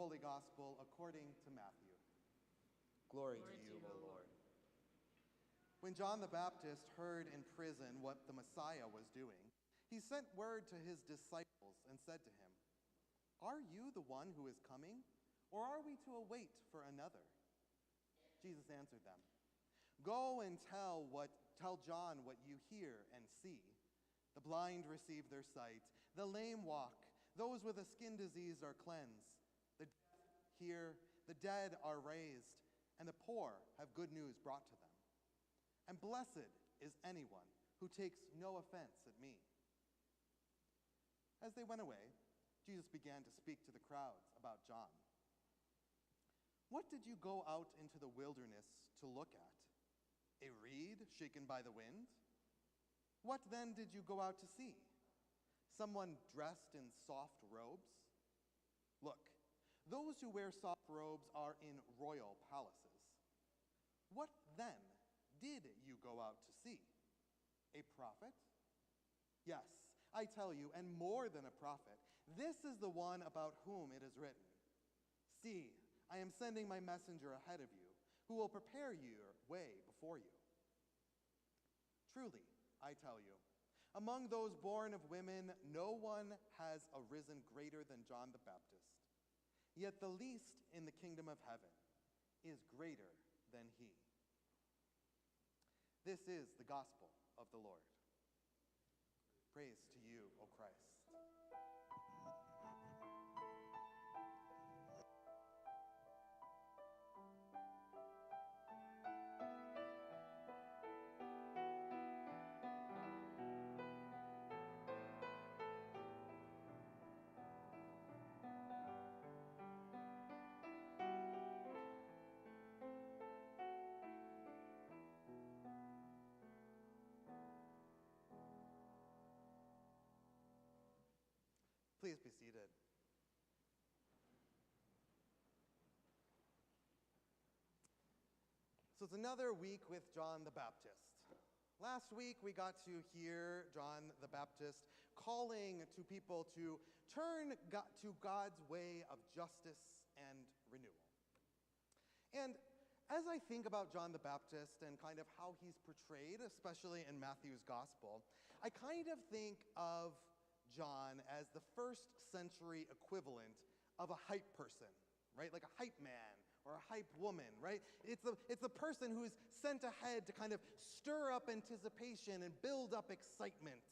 Holy Gospel according to Matthew. Glory to you, O Lord. When John the Baptist heard in prison what the Messiah was doing, he sent word to his disciples and said to him, "Are you the one who is coming, or are we to await for another?" Jesus answered them, "Go and tell John what you hear and see. The blind receive their sight, the lame walk, those with a skin disease are cleansed, the deaf hear, the dead are raised, and the poor have good news brought to them. And blessed is anyone who takes no offense at me." As they went away, Jesus began to speak to the crowds about John. "What did you go out into the wilderness to look at? A reed shaken by the wind? What then did you go out to see? Someone dressed in soft robes? Look, those who wear soft robes are in royal palaces. What then did you go out to see? A prophet? Yes, I tell you, and more than a prophet. This is the one about whom it is written, 'See, I am sending my messenger ahead of you, who will prepare your way before you.' Truly, I tell you, among those born of women, no one has arisen greater than John the Baptist. Yet the least in the kingdom of heaven is greater than he." This is the gospel of the Lord. Praise to you, O Christ. Please be seated. So it's another week with John the Baptist. Last week we got to hear John the Baptist calling to people to turn to God's way of justice and renewal. And as I think about John the Baptist and kind of how he's portrayed, especially in Matthew's gospel, I kind of think of John as the first century equivalent of a hype person, right? Like a hype man or a hype woman, right? It's a person who's sent ahead to kind of stir up anticipation and build up excitement.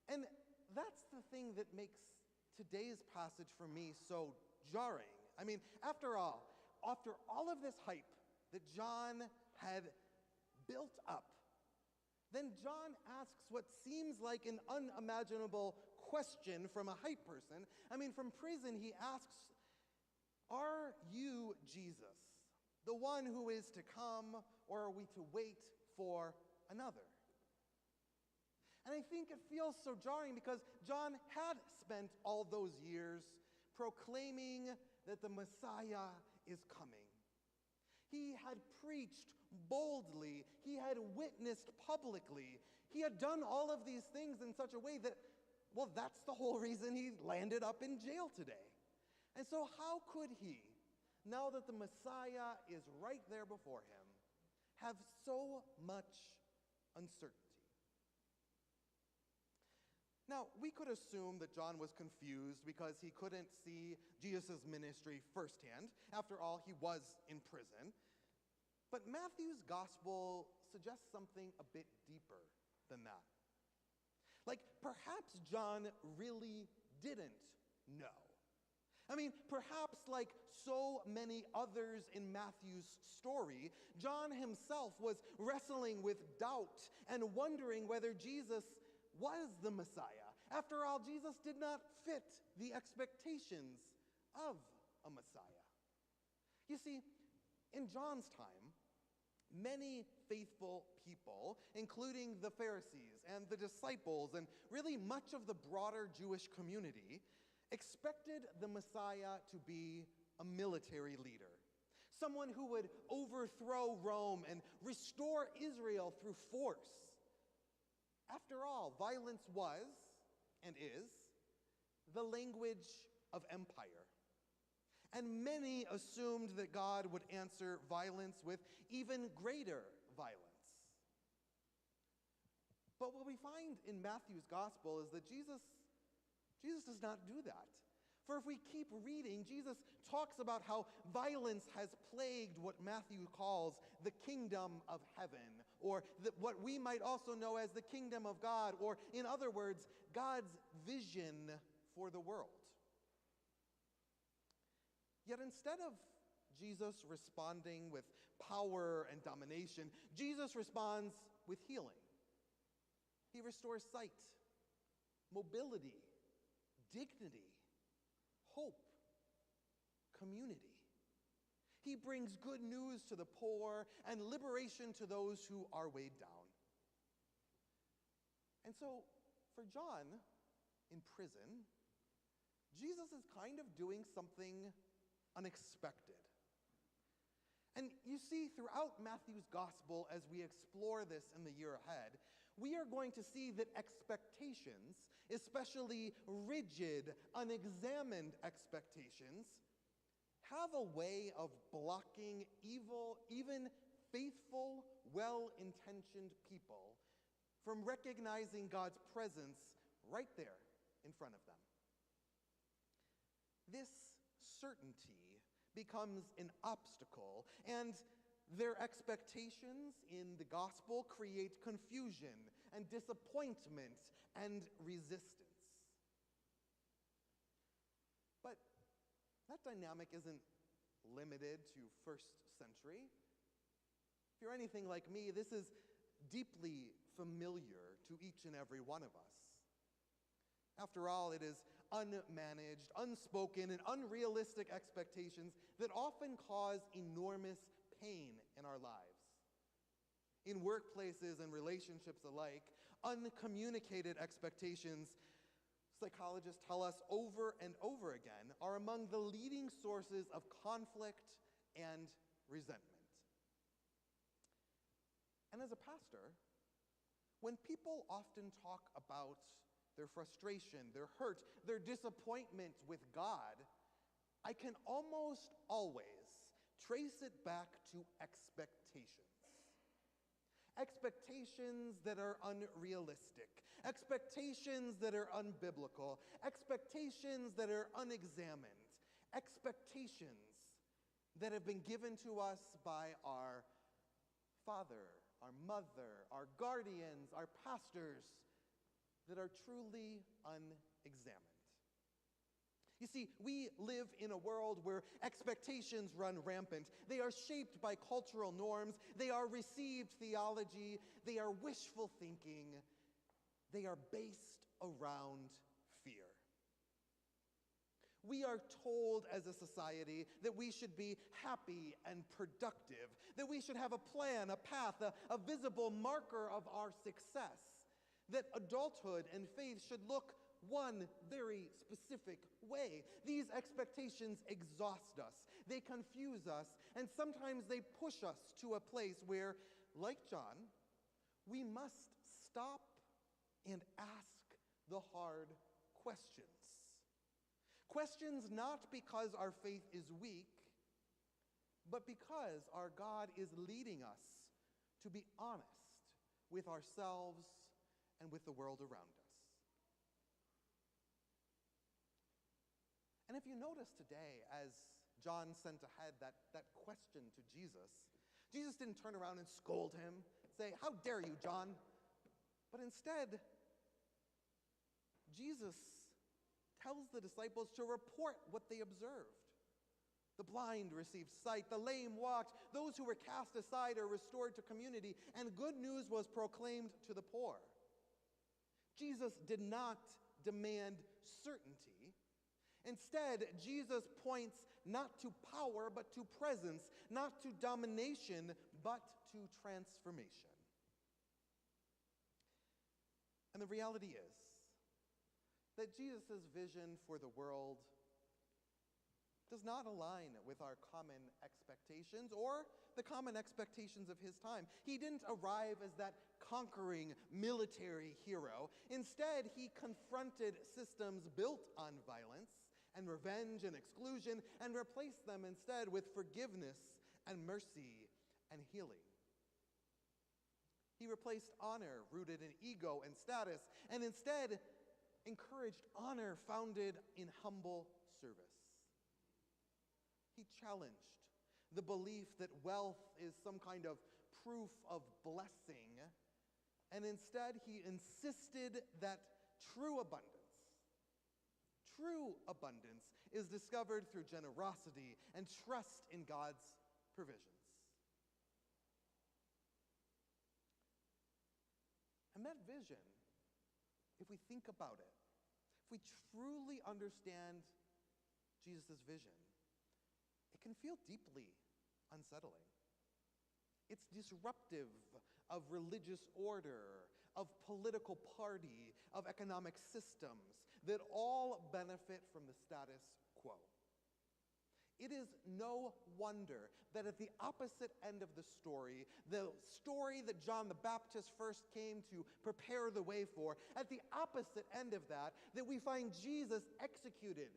And that's the thing that makes today's passage for me so jarring. I mean, after all of this hype that John had built up, then John asks what seems like an unimaginable question from a hype person. I mean, from prison, he asks, "Are you Jesus, the one who is to come, or are we to wait for another?" And I think it feels so jarring because John had spent all those years proclaiming that the Messiah is coming. He had preached boldly. He had witnessed publicly. He had done all of these things in such a way that, well, that's the whole reason he landed up in jail today. And so how could he, now that the Messiah is right there before him, have so much uncertainty? Now, we could assume that John was confused because he couldn't see Jesus' ministry firsthand. After all, he was in prison. But Matthew's gospel suggests something a bit deeper than that. Like, perhaps John really didn't know. I mean, perhaps like so many others in Matthew's story, John himself was wrestling with doubt and wondering whether Jesus was the Messiah. After all, Jesus did not fit the expectations of a Messiah. You see, in John's time, many faithful people, including the Pharisees and the disciples and really much of the broader Jewish community, expected the Messiah to be a military leader, someone who would overthrow Rome and restore Israel through force. After all, violence was, and is, the language of empire. And many assumed that God would answer violence with even greater violence. But what we find in Matthew's gospel is that Jesus does not do that. For if we keep reading, Jesus talks about how violence has plagued what Matthew calls the kingdom of heaven, or what we might also know as the kingdom of God, or in other words, God's vision for the world. Yet instead of Jesus responding with power and domination, Jesus responds with healing. He restores sight, mobility, dignity, hope, community. He brings good news to the poor and liberation to those who are weighed down. And so, for John, in prison, Jesus is kind of doing something unexpected. And you see, throughout Matthew's gospel, as we explore this in the year ahead, we are going to see that expectations, especially rigid, unexamined expectations, have a way of blocking evil, even faithful, well-intentioned people from recognizing God's presence right there in front of them. This certainty becomes an obstacle, and their expectations in the gospel create confusion and disappointment and resistance. But that dynamic isn't limited to first century. If you're anything like me, this is deeply familiar to each and every one of us. After all, it is unmanaged, unspoken, and unrealistic expectations that often cause enormous pain in our lives. In workplaces and relationships alike, uncommunicated expectations, psychologists tell us over and over again, are among the leading sources of conflict and resentment. And as a pastor, when people often talk about their frustration, their hurt, their disappointment with God, I can almost always trace it back to expectations. Expectations that are unrealistic, expectations that are unbiblical, expectations that are unexamined, expectations that have been given to us by our father, our mother, our guardians, our pastors, that are truly unexamined. You see, we live in a world where expectations run rampant. They are shaped by cultural norms. They are received theology. They are wishful thinking. They are based around fear. We are told as a society that we should be happy and productive, that we should have a plan, a path, a visible marker of our success, that adulthood and faith should look one very specific way. These expectations exhaust us, they confuse us, and sometimes they push us to a place where, like John, we must stop and ask the hard questions. Questions not because our faith is weak, but because our God is leading us to be honest with ourselves and with the world around us. And if you notice today, as John sent ahead that question to Jesus, Jesus didn't turn around and scold him, say, "How dare you, John?" But instead, Jesus tells the disciples to report what they observed. The blind received sight, the lame walked, those who were cast aside are restored to community, and good news was proclaimed to the poor. Jesus did not demand certainty. Instead, Jesus points not to power, but to presence, not to domination, but to transformation. And the reality is that Jesus' vision for the world does not align with our common expectations or the common expectations of his time. He didn't arrive as that conquering military hero. Instead, he confronted systems built on violence and revenge and exclusion, and replaced them instead with forgiveness and mercy and healing. He replaced honor rooted in ego and status, and instead encouraged honor founded in humble service. He challenged the belief that wealth is some kind of proof of blessing, and instead he insisted that true abundance is discovered through generosity and trust in God's provisions. And that vision, if we think about it, if we truly understand Jesus' vision, it can feel deeply unsettling. It's disruptive of religious order, of political party, of economic systems that all benefit from the status quo. It is no wonder that at the opposite end of the story that John the Baptist first came to prepare the way for, at the opposite end of that we find Jesus executed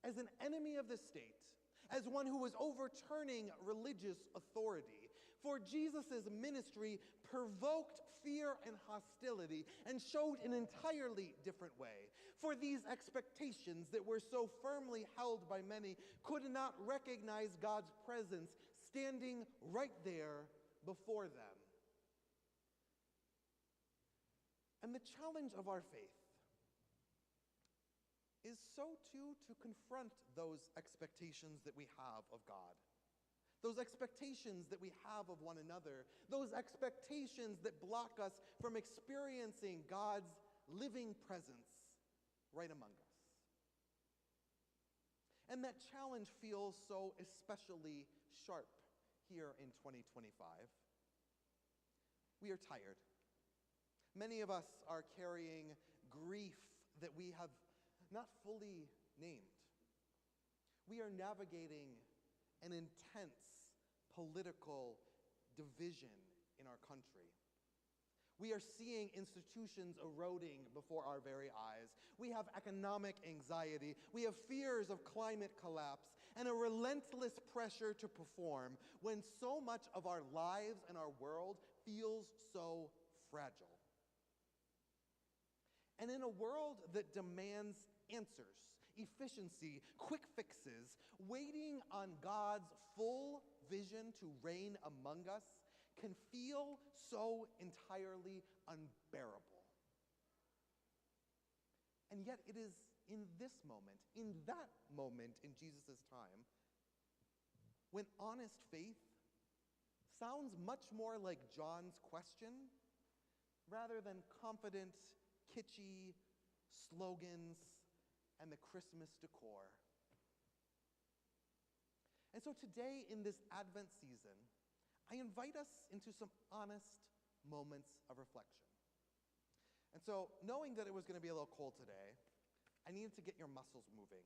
as an enemy of the state, as one who was overturning religious authority. For Jesus' ministry provoked fear and hostility and showed an entirely different way. For these expectations that were so firmly held by many could not recognize God's presence standing right there before them. And the challenge of our faith is so too to confront those expectations that we have of God, those expectations that we have of one another, those expectations that block us from experiencing God's living presence right among us. And that challenge feels so especially sharp here in 2025. We are tired. Many of us are carrying grief that we have not fully named. We are navigating an intense political division in our country. We are seeing institutions eroding before our very eyes. We have economic anxiety. We have fears of climate collapse and a relentless pressure to perform when so much of our lives and our world feels so fragile. And in a world that demands answers, efficiency, quick fixes, waiting on God's full vision to reign among us can feel so entirely unbearable. And yet it is in this moment, in that moment in Jesus' time, when honest faith sounds much more like John's question rather than confident, kitschy slogans and the Christmas decor. And so today in this Advent season, I invite us into some honest moments of reflection. And so, knowing that it was going to be a little cold today, I needed to get your muscles moving,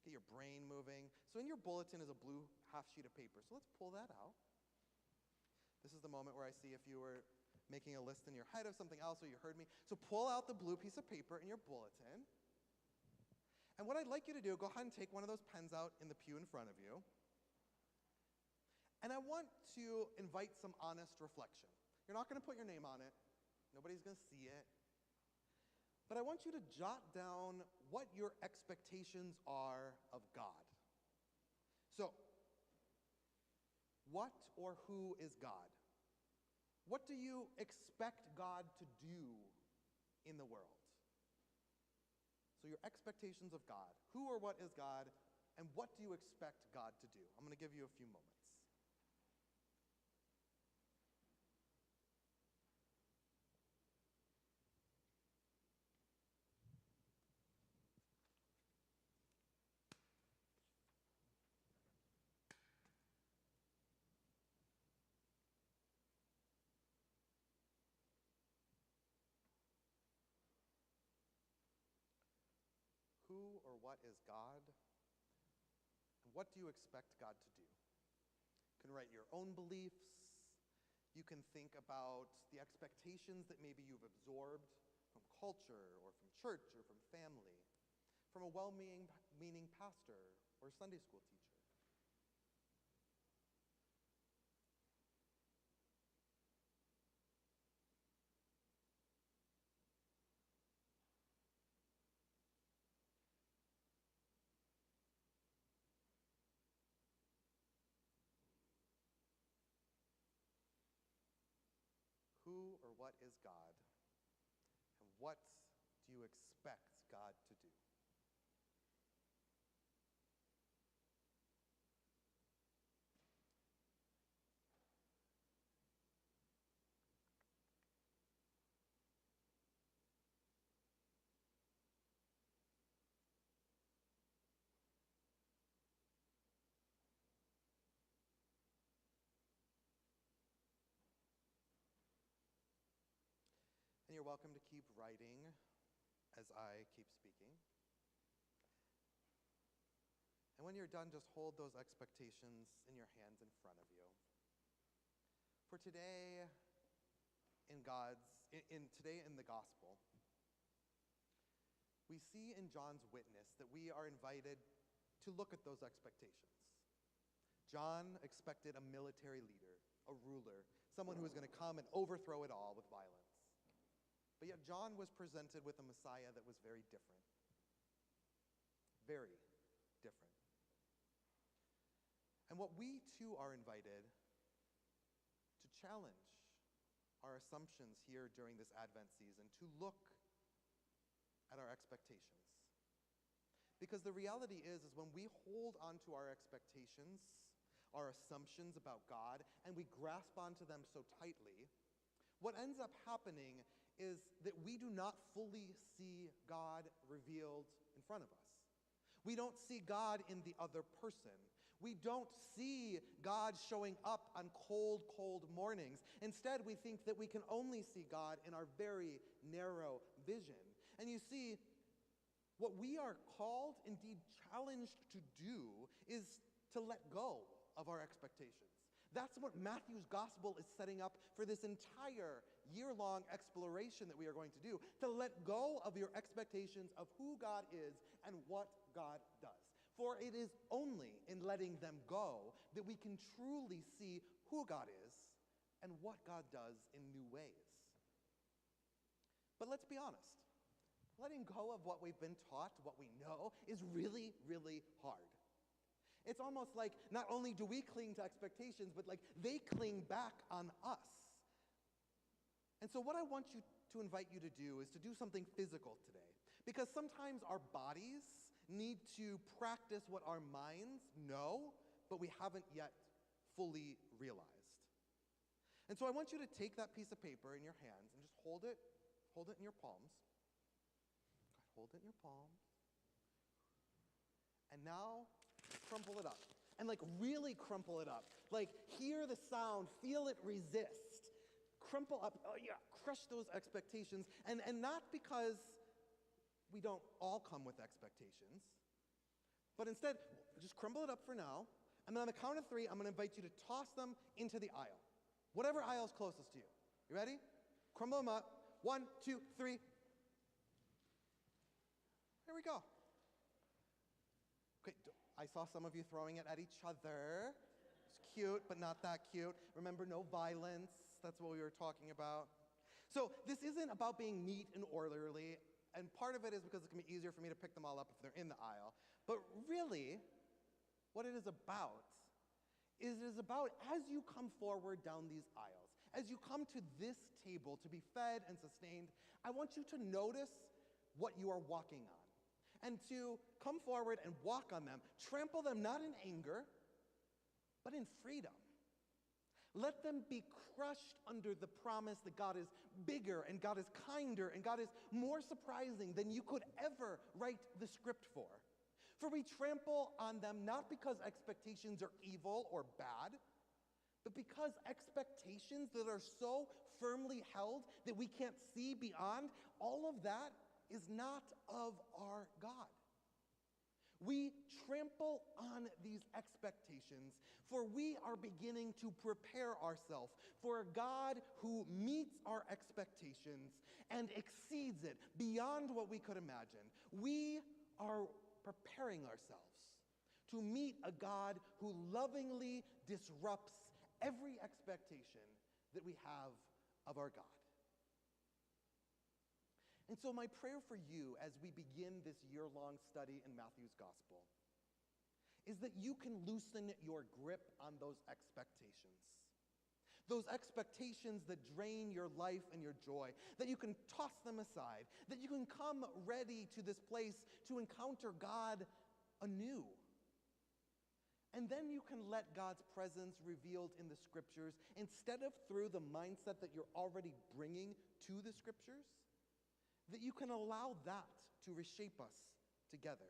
get your brain moving. So in your bulletin is a blue half sheet of paper. So let's pull that out. This is the moment where I see if you were making a list in your head of something else or you heard me. So pull out the blue piece of paper in your bulletin. And what I'd like you to do, go ahead and take one of those pens out in the pew in front of you. And I want to invite some honest reflection. You're not going to put your name on it. Nobody's going to see it. But I want you to jot down what your expectations are of God. So, what or who is God? What do you expect God to do in the world? So your expectations of God. Who or what is God, and what do you expect God to do? I'm going to give you a few moments. Who or what is God? And what do you expect God to do? You can write your own beliefs. You can think about the expectations that maybe you've absorbed from culture or from church or from family, from a well-meaning meaning pastor or Sunday school teacher. Who or what is God? And what do you expect God to do? And you're welcome to keep writing as I keep speaking. And when you're done, just hold those expectations in your hands in front of you. For today in the gospel, we see in John's witness that we are invited to look at those expectations. John expected a military leader, a ruler, someone who was going to come and overthrow it all with violence. But yet John was presented with a Messiah that was very different. Very different. And what we too are invited to challenge our assumptions here during this Advent season, to look at our expectations. Because the reality is when we hold onto our expectations, our assumptions about God, and we grasp onto them so tightly, what ends up happening is that we do not fully see God revealed in front of us. We don't see God in the other person. We don't see God showing up on cold, cold mornings. Instead, we think that we can only see God in our very narrow vision. And you see, what we are called, indeed challenged to do, is to let go of our expectations. That's what Matthew's gospel is setting up for this entire year-long exploration that we are going to do, to let go of your expectations of who God is and what God does. For it is only in letting them go that we can truly see who God is and what God does in new ways. But let's be honest. Letting go of what we've been taught, what we know, is really, really hard. It's almost like not only do we cling to expectations, but like they cling back on us. And so what I want to invite you to do is to do something physical today. Because sometimes our bodies need to practice what our minds know, but we haven't yet fully realized. And so I want you to take that piece of paper in your hands and just hold it in your palms. Hold it in your palms. And now crumple it up. And like really crumple it up. Like hear the sound, feel it resist. Crumple up, oh yeah, crush those expectations. And not because we don't all come with expectations, but instead, just crumble it up for now. And then on the count of 3, I'm going to invite you to toss them into the aisle. Whatever aisle is closest to you. You ready? Crumble them up. 1, 2, 3. There we go. Okay, I saw some of you throwing it at each other. It's cute, but not that cute. Remember, no violence. That's what we were talking about. So this isn't about being neat and orderly, and part of it is because it can be easier for me to pick them all up if they're in the aisle. But really, what it is about as you come forward down these aisles, as you come to this table to be fed and sustained, I want you to notice what you are walking on. And to come forward and walk on them, trample them not in anger, but in freedom. Let them be crushed under the promise that God is bigger and God is kinder and God is more surprising than you could ever write the script for. For we trample on them not because expectations are evil or bad, but because expectations that are so firmly held that we can't see beyond, all of that is not of our God. We trample on these expectations, for we are beginning to prepare ourselves for a God who meets our expectations and exceeds it beyond what we could imagine. We are preparing ourselves to meet a God who lovingly disrupts every expectation that we have of our God. And so my prayer for you as we begin this year-long study in Matthew's Gospel is that you can loosen your grip on those expectations. Those expectations that drain your life and your joy, that you can toss them aside, that you can come ready to this place to encounter God anew. And then you can let God's presence revealed in the Scriptures, instead of through the mindset that you're already bringing to the Scriptures, that you can allow that to reshape us together.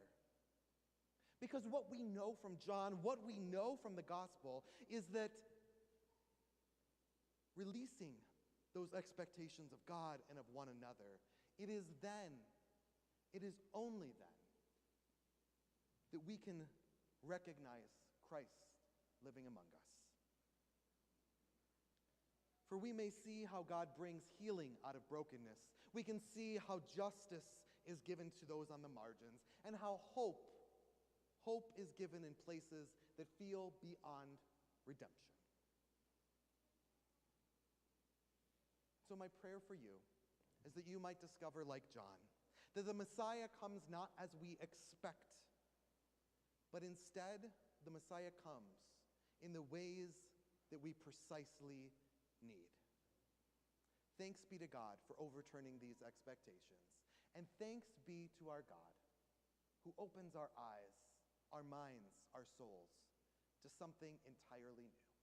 Because what we know from John, what we know from the Gospel, is that releasing those expectations of God and of one another, it is only then, that we can recognize Christ living among us. For we may see how God brings healing out of brokenness. We can see how justice is given to those on the margins, and how hope is given in places that feel beyond redemption. So my prayer for you is that you might discover, like John, that the Messiah comes not as we expect, but instead the Messiah comes in the ways that we precisely need. Thanks be to God for overturning these expectations, and thanks be to our God who opens our eyes, our minds, our souls to something entirely new.